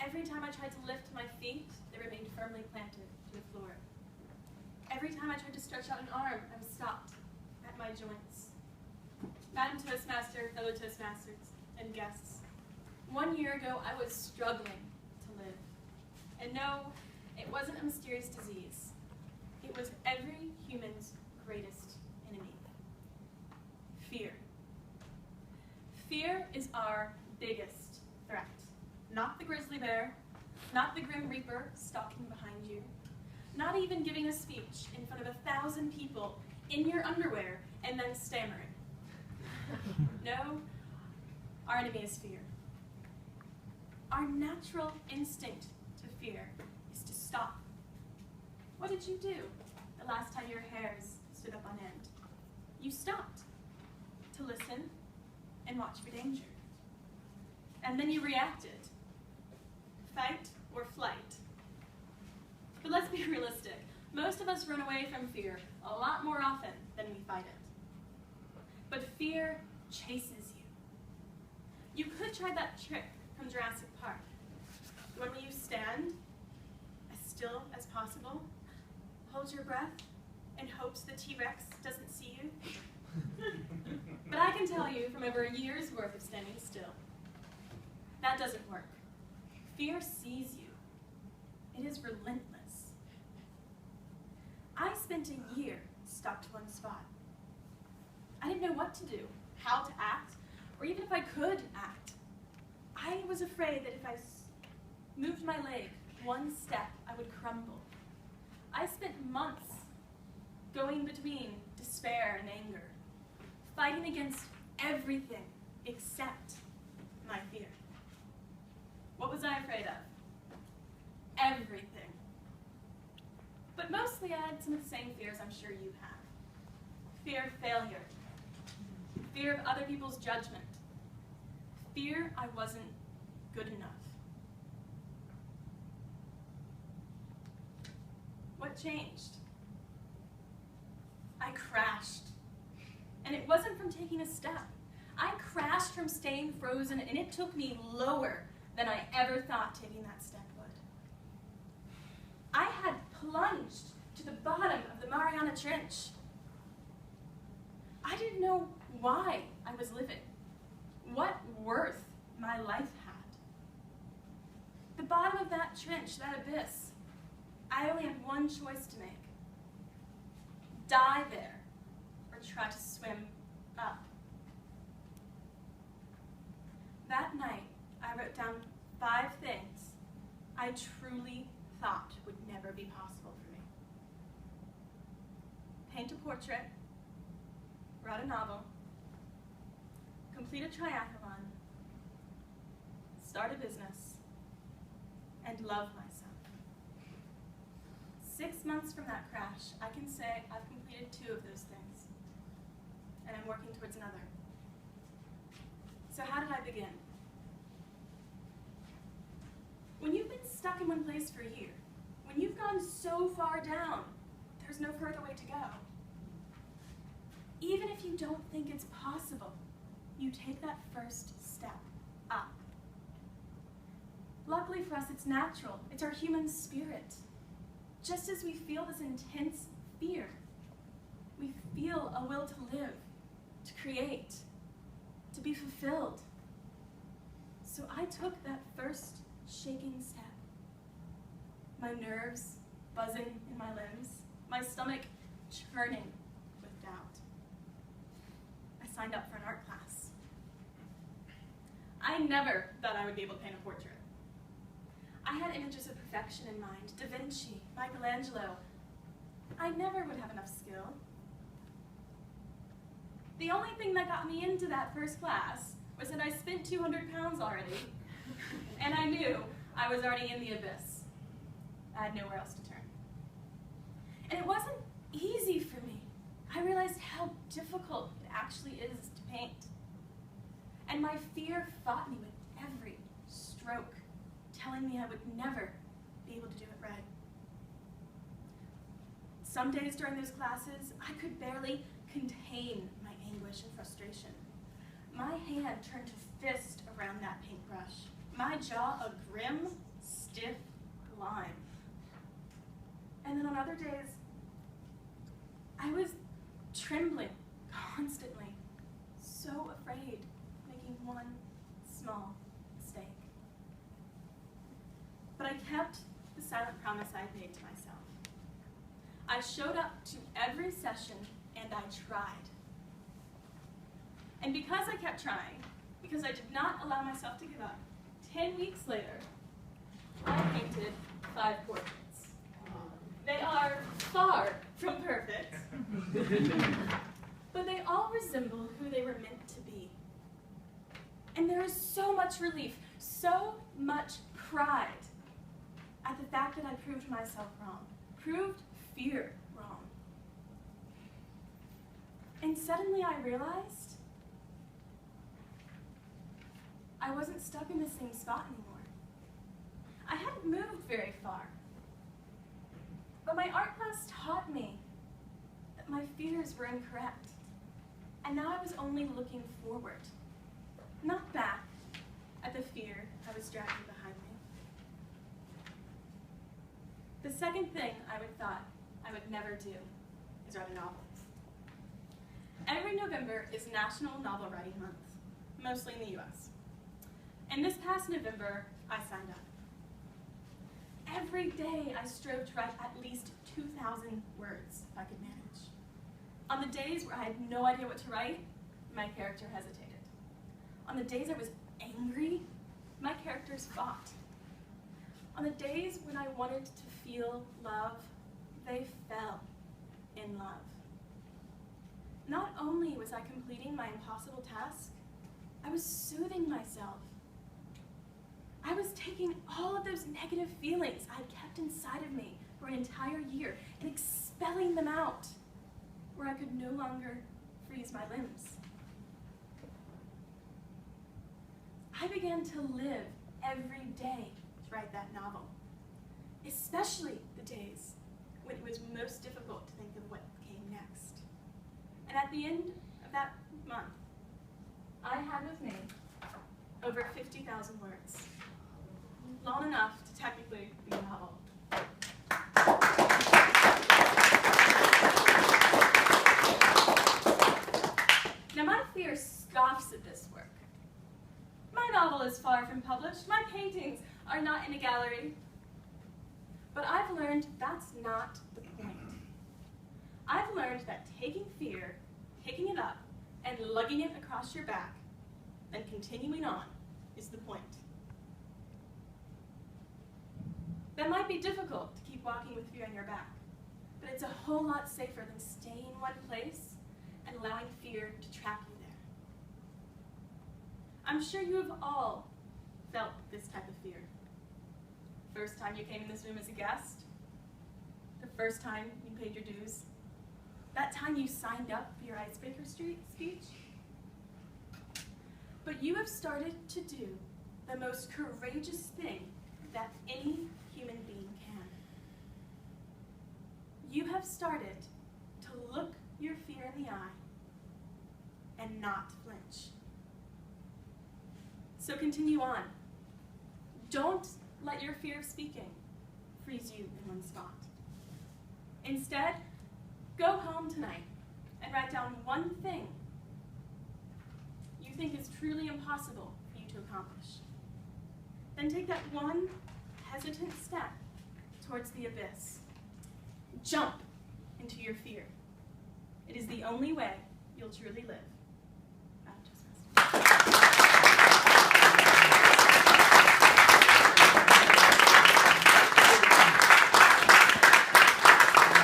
Every time I tried to lift my feet, they remained firmly planted to the floor. Every time I tried to stretch out an arm, I was stopped at my joints. Madam Toastmaster, fellow Toastmasters, and guests, 1 year ago I was struggling to live. And no, it wasn't a mysterious disease. It was every human's greatest enemy. Fear. Fear is our biggest threat. Not the grizzly bear, not the grim reaper stalking behind you, not even giving a speech in front of 1,000 people in your underwear and then stammering. No, our enemy is fear. Our natural instinct to fear is to stop. What did you do the last time your hairs stood up on end? You stopped to listen and watch for danger. And then you reacted. Fight or flight. But let's be realistic. Most of us run away from fear a lot more often than we fight it. But fear chases you. You could try that trick from Jurassic Park. The one where you stand as still as possible, hold your breath, and hopes the T-Rex doesn't see you. But I can tell you from over a year's worth of standing still, that doesn't work. Fear sees you. It is relentless. I spent a year stuck to one spot. I didn't know what to do, how to act, or even if I could act. I was afraid that if I moved my leg one step, I would crumble. I spent months going between despair and anger, fighting against everything except my fear. What was I afraid of? Everything. But mostly I had some of the same fears I'm sure you have. Fear of failure. Fear of other people's judgment. Fear I wasn't good enough. What changed? I crashed. And it wasn't from taking a step. I crashed from staying frozen, and it took me lower than I ever thought taking that step would. I had plunged to the bottom of the Mariana Trench. I didn't know why I was living, what worth my life had. The bottom of that trench, that abyss, I only had one choice to make. Die there, or try to swim up. That night, I wrote down 5 things I truly thought would never be possible for me. Paint a portrait, write a novel, complete a triathlon, start a business, and love myself. 6 months from that crash, I can say I've completed 2 of those things, and I'm working towards another. So how did I begin? When you've been stuck in one place for a year, when you've gone so far down, there's no further way to go. Even if you don't think it's possible, you take that first step up. Luckily for us, it's natural. It's our human spirit. Just as we feel this intense fear, we feel a will to live, to create, to be fulfilled. So I took that first shaking step. My nerves buzzing in my limbs, my stomach churning with doubt. I signed up for an art class. I never thought I would be able to paint a portrait. I had images of perfection in mind, Da Vinci, Michelangelo. I never would have enough skill. The only thing that got me into that first class was that I spent 200 pounds already, and I knew I was already in the abyss. I had nowhere else to turn. And it wasn't easy for me. I realized how difficult it actually is to paint. And my fear fought me with every stroke, telling me I would never be able to do it right. Some days during those classes, I could barely contain my anguish and frustration. My hand turned to fist around that paintbrush, my jaw a grim, stiff climb. And then on other days, I was trembling constantly, so afraid of making one small mistake. But I kept the silent promise I had made to myself. I showed up to every session and I tried. And because I kept trying, because I did not allow myself to give up, 10 weeks later, I painted 5 portraits. They are far from perfect, but they all resemble who they were meant to be. And there is so much relief, so much pride at the fact that I proved myself wrong, proved fear wrong. And suddenly I realized I wasn't stuck in the same spot anymore. I hadn't moved very far. But my art class taught me that my fears were incorrect. And now I was only looking forward, not back at the fear I was dragging behind me. The second thing I thought I would never do is write a novel. Every November is National Novel Writing Month, mostly in the US. And this past November, I signed up. Every day I strove to write at least 2,000 words if I could manage. On the days where I had no idea what to write, my character hesitated. On the days I was angry, my characters fought. On the days when I wanted to feel love, they fell in love. Not only was I completing my impossible task, I was soothing myself. I was taking all of those negative feelings I had kept inside of me for an entire year and expelling them out where I could no longer freeze my limbs. I began to live every day to write that novel, especially the days when it was most difficult to think of what came next. And at the end of that month, I had with me over 50,000 words. Long enough to technically be a novel. Now my fear scoffs at this work. My novel is far from published. My paintings are not in a gallery. But I've learned that's not the point. I've learned that taking fear, picking it up, and lugging it across your back, and continuing on is the point. That might be difficult to keep walking with fear on your back, but it's a whole lot safer than staying in one place and allowing fear to trap you there. I'm sure you have all felt this type of fear. First time you came in this room as a guest, the first time you paid your dues, that time you signed up for your icebreaker speech. But you have started to do the most courageous thing that any human being can. You have started to look your fear in the eye and not flinch. So continue on. Don't let your fear of speaking freeze you in one spot. Instead, go home tonight and write down one thing you think is truly impossible for you to accomplish. Then take that one hesitant step towards the abyss. Jump into your fear. It is the only way you'll truly live.